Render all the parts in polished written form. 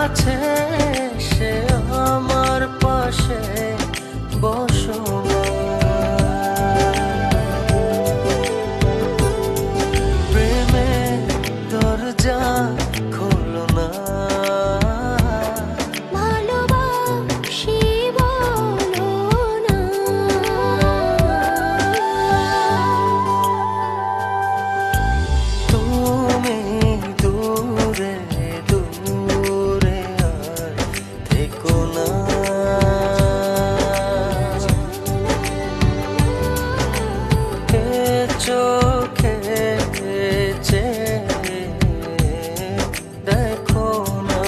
কাছে সে আমার পাশে বসো না। প্রেমের দরজা খোলো না। ভালোবাসি বলো না। তুমি দূরে দূরে আর থেকো না। এ চোখে চেয়ে দেখো না।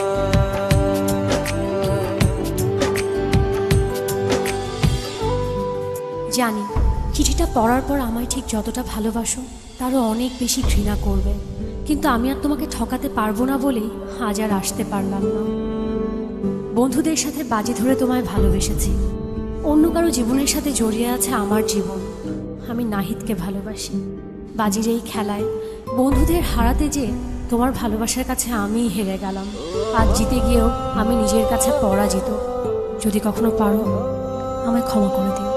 জানি চিঠিটা পড়ার পর আমায় ঠিক যতটা ভালোবাসো তারও অনেক বেশি ঘৃণা করবে, কিন্তু আমি আর তোমাকে ঠকাতে পারবো না বলেই আজ আর আসতে পারলাম না। বন্ধুদের সাথে বাজি ধরে তোমায় ভালোবেসেছি, অন্য কারো জীবনের সাথে জড়িয়ে আছে আমার জীবন। আমি নাহিদকে ভালোবাসি। বাজির এই খেলায় বন্ধুদের হারাতে যে তোমার ভালোবাসার কাছে আমিই হেরে গেলাম। আজ জিতে গিয়েও আমি নিজের কাছে পরাজিত। যদি কখনো পারো আমায় ক্ষমা করে দিও।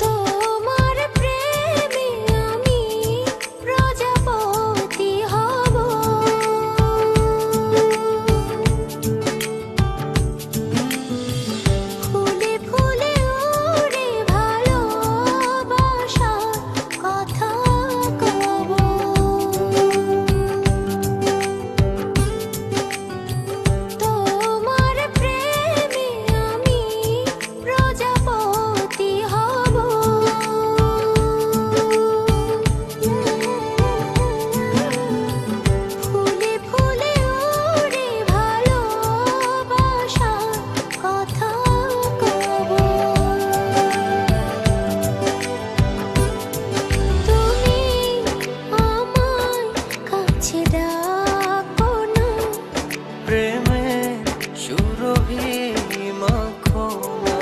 তোমার প্রেমে আমি প্রজাপতি হব। ফুলে ফুলে উড়ে ভালোবাসার কথা কব। তোমার প্রেমে আমি প্রজাপতি হব। ফুলে ফুলে উড়ে ভালোবাসার কথা কব। তুমি আমায় কাছে ডাকো না। প্রেমের সুরভি মাখো না।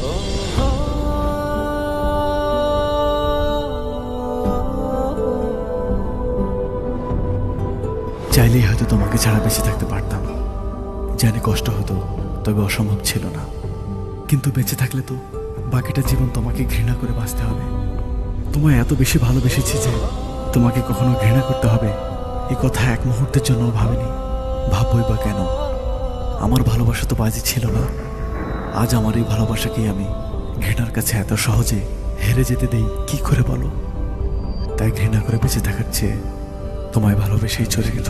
ও হো, চাইলেই হয়তো তোমাকে ছাড়া বেঁচে থাকতে পারতাম। জানি কষ্ট হতো, তবে অসম্ভব ছিল না। কিন্তু বেঁচে থাকলে তো বাকিটা জীবন তোমাকে ঘৃণা করে বাঁচতে হবে। তোমায় এত বেশি ভালোবেসেছি যে তোমাকে কখনো ঘৃণা করতে হবে এই কথা এক মুহূর্তের জন্য ভাবিনি। ভাববই বা কেন? আমার ভালোবাসা তো বাজি ছিল না। আজ আমার এই ভালোবাসাকেই আমি ঘৃণার কাছে এত সহজে হেরে যেতে দেই কি করে বলো? তাই ঘৃণা করে বেঁচে থাকার চেয়ে তোমায় ভালোবেসেই চলে গেল।